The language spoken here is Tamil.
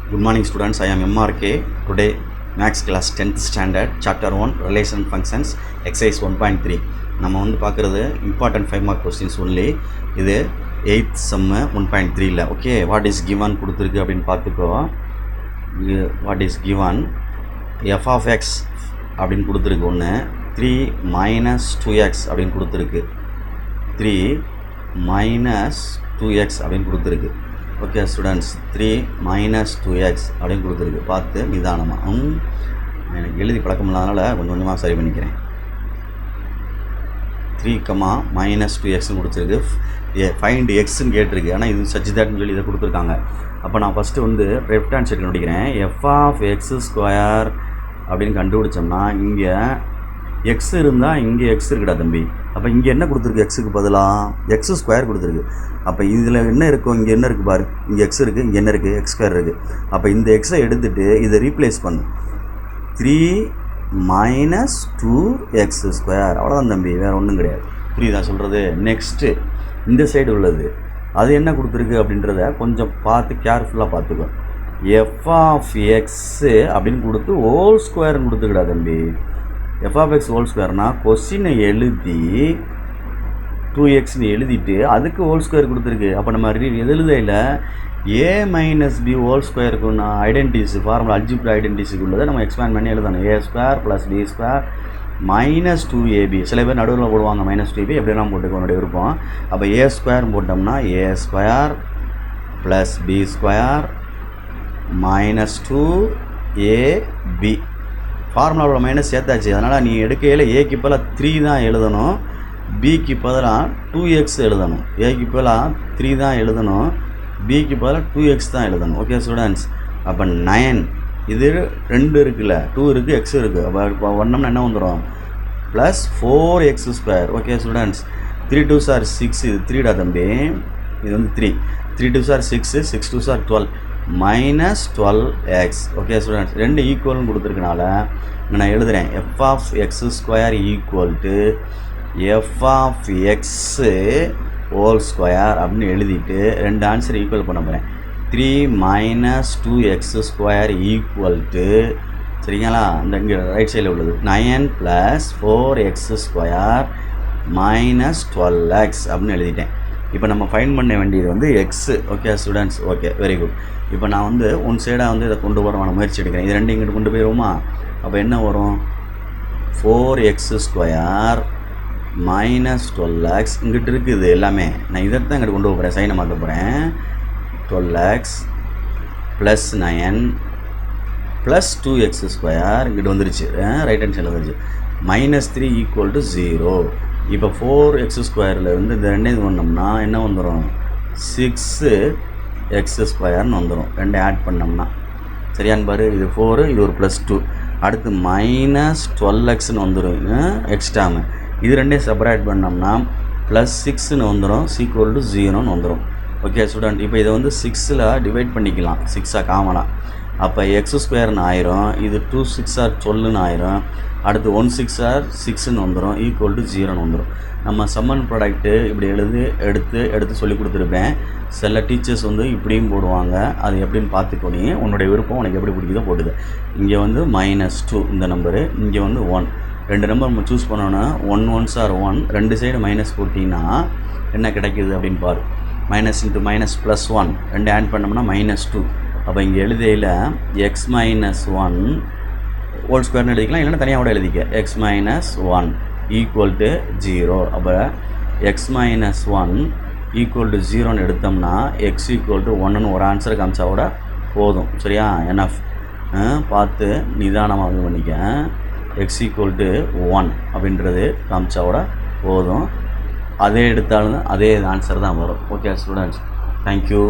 Good morning students, I am MRK. Today Max class 10th standard chapter 1 relation functions exercise 1.3 நம்ம வந்து பார்க்குறது important 5 mark questions only. இது 8th sum 1.3ல ஓகே வாட் இஸ் கிவன் கொடுத்துருக்கு அப்படின்னு பார்த்துக்கோ. What is given f of x அப்படின்னு கொடுத்துருக்கு ஒன்று, 3 minus 2x அப்படின்னு கொடுத்துருக்கு, 3 minus 2x அப்படின்னு கொடுத்துருக்கு. ஓகே ஸ்டூடெண்ட்ஸ், 3 minus 2x அப்படின்னு கொடுத்துருக்கு. பார்த்து நிதானமாக, எனக்கு எழுதி பழக்கம் இல்லாதனால கொஞ்சம் கொஞ்சமாக சரி பண்ணிக்கிறேன். 3, minus 2xன்னு கொடுத்துருக்கு. ஃபைண்ட் எக்ஸ்ன்னு கேட்டிருக்கு, ஆனால் இது சச் தட்னு சொல்லி இதை கொடுத்துருக்காங்க. அப்போ நான் ஃபஸ்ட்டு வந்து லெஃப்ட் ஹேண்ட் சைடு கண்டுபிடிக்கிறேன். எஃப் ஆஃப் எக்ஸ் ஸ்கொயர் அப்படின்னு கண்டுபிடிச்சோம்னா இங்கே எக்ஸ் இருந்தால் இங்கே எக்ஸ் இருக்குடா தம்பி. அப்போ இங்கே என்ன கொடுத்துருக்கு, எக்ஸுக்கு பதிலாக எக்ஸ் ஸ்கொயர் கொடுத்துருக்கு. அப்போ இதில் என்ன இருக்கும், இங்கே என்ன இருக்குது பாரு, இங்கே எக்ஸ் இருக்குது, இங்கே என்ன இருக்குது, எக்ஸ் ஸ்கொயர் இருக்குது. அப்போ இந்த எக்ஸை எடுத்துகிட்டு இதை ரீப்ளேஸ் பண்ணு, 3 minus 2x ஸ்கொயர். அவ்வளோதான் தம்பி, வேறு ஒன்றும் கிடையாது. புரியுதா சொல்கிறது? நெக்ஸ்ட்டு இந்த சைடு உள்ளது அது என்ன கொடுத்துருக்கு அப்படின்றத கொஞ்சம் பார்த்து கேர்ஃபுல்லாக பார்த்துக்கோ. எஃப் ஆஃப் எக்ஸு அப்படின்னு கொடுத்து ஹோல் ஸ்கொயர்னு கொடுத்துக்கிடா தம்பி. எஃப் ஆஃப் எக்ஸ் ஹோல் ஸ்கொயர்னால் கொஸ்டினை எழுதி 2xன்னு எழுதிட்டு அதுக்கு ஹோல் ஸ்கொயர் கொடுத்துருக்கு. அப்போ நம்ம எழுதையில் a மைனஸ் பி ஹோல் ஸ்கொயருக்கு நான் ஐடென்டிஸ் ஃபார்முலா அல்ஜிப்ரா ஐடென்டிஸுக்கு உள்ளதை நம்ம எக்ஸ்பேண்ட் பண்ணி எழுதணும். a square plus B square minus 2ab. சில பேர் நடுவில் போடுவாங்க மைனஸ் 2ab, எப்படிலாம் போட்டுக்கோ என்னுடைய விருப்பம். அப்போ a ஸ்கொயர் போட்டோம்னா a square plus B square minus 2ab. ஃபார்முலாவோட மைனஸ் சேர்த்தாச்சு. அதனால் நீ எடுக்கையில் ஏக்கு பதிலாக 3 தான் எழுதணும், பிக்கு பதிலாக 2x எழுதணும். ஏக்கு பதிலாக 3 தான் எழுதணும், பிக்கு பதிலாக 2x தான் எழுதணும். ஓகே ஸ்டூடெண்ட்ஸ், அப்போ 9 இது 2 இருக்குல்ல, 2 இருக்குது, எக்ஸ் இருக்குது. அப்போ ஒன்றம்னா என்ன வந்துடும், plus 4x square. Okay students, 3 2s are 6, இது 3டா தம்பி, இது வந்து 3, 3 2s are 6, 6 2s are 12 minus 12x. Okay students, ரெண்டு ஈக்குவல்னு கொடுத்துருக்கனால நான் எழுதுகிறேன் f of x square equal to f of x whole square அப்படின்னு எழுதிட்டு ரெண்டு ஆன்சர் ஈக்குவல் பண்ண போகிறேன். 3 minus 2x square equal to, சரிங்களா, இந்த இங்கே ரைட் சைடில் உள்ளது 9 + 4x ஸ்கொயர் மைனஸ் 12x அப்படின்னு எழுதிட்டேன். இப்போ நம்ம ஃபைண்ட் பண்ண வேண்டியது வந்து x. Okay students, okay very good. இப்போ நான் வந்து ஒன் சைடாக வந்து இதை கொண்டு போகிறமான முயற்சி எடுக்கிறேன். இது ரெண்டு இங்கிட்டு கொண்டு போயிடுவோமா? அப்போ என்ன வரும், 4x ஸ்கொயர் மைனஸ் 12x இங்கிட்டு இருக்குது எல்லாமே. நான் இதை தான் இங்கிட்டு கொண்டு போகிறேன், சைனை மாற்ற போகிறேன். 12x plus 9 plus 2x square இங்கிட்டு வந்துருச்சு, ரைட் ஹேண்ட் சைடில் வந்துருச்சு. Minus 3 equal to 0. இப்போ 4x ஸ்கொயரில் இருந்து இந்த ரெண்டையும் பண்ணோம்னா என்ன வந்துடும், 6x ஸ்கொயர்னு வந்துடும். ரெண்டை ஆட் பண்ணோம்னா சரியான்னு பாரு, இது 4, இது ஒரு ப்ளஸ் 2, அடுத்து மைனஸ் 12xன்னு வந்துடும் எக்ஸ்ட்ராமு. இது ரெண்டையும் செப்பரேட் பண்ணோம்னா ப்ளஸ் 6ன்னு வந்துடும், ஈக்குவல் டு 0ன்னு வந்துடும். ஓகே ஸ்டூடெண்ட், இப்போ இதை வந்து 6ல் டிவைட் பண்ணிக்கலாம், 6ஆக காமனாக. அப்போ எக்ஸ் ஸ்கொயர்னு ஆயிரும், இது 2 6 are 12ன்னு ஆயிரும், அடுத்து 1 6 are 6ன்னு வந்துடும், ஈக்குவல் டு 0ன்னு வந்துடும். நம்ம சம்மன் ப்ராடக்ட்டு இப்படி எடுத்து சொல்லி கொடுத்துருப்பேன். சில டீச்சர்ஸ் வந்து இப்படியும் போடுவாங்க, அது எப்படின்னு பார்த்துக்கோனி, உன்னுடைய விருப்பம், உனக்கு எப்படி பிடிக்குதோ போட்டுது. இங்கே வந்து -2 இந்த நம்பரு, இங்கே வந்து 1, ரெண்டு நம்பர் நம்ம சூஸ் பண்ணோன்னா 1 1s are 1, ரெண்டு சைடு மைனஸ் போட்டிங்கன்னா என்ன கிடைக்கிது அப்படின்னு பாரு. மைனஸ் இன்ட்டு மைனஸ் ப்ளஸ் 1, ரெண்டு ஆட் பண்ணோம்னா -2. அப்போ இங்கே எழுதையில் x மைனஸ் 1 ஹோல் ஸ்கொயர்னு எழுதிக்கலாம், இல்லைன்னா தனியாக கூட எழுதிக்க, x மைனஸ் 1 ஈக்குவல் டு 0. அப்போ x மைனஸ் 1 ஈக்குவல் டு 0ன்னு எடுத்தோம்னா x ஈக்குவல் டு 1ன்னு ஒரு ஆன்சர் காமிச்சா கூட போதும். சரியா, என்எஃப். பார்த்து நிதானமாக இது பண்ணிக்க. x ஈக்குவல் டு 1 அப்படின்றது காமிச்சா கூட போதும். அதே எடுத்தாலும் அதே ஆன்சர் தான் வரும். Okay students, thank you.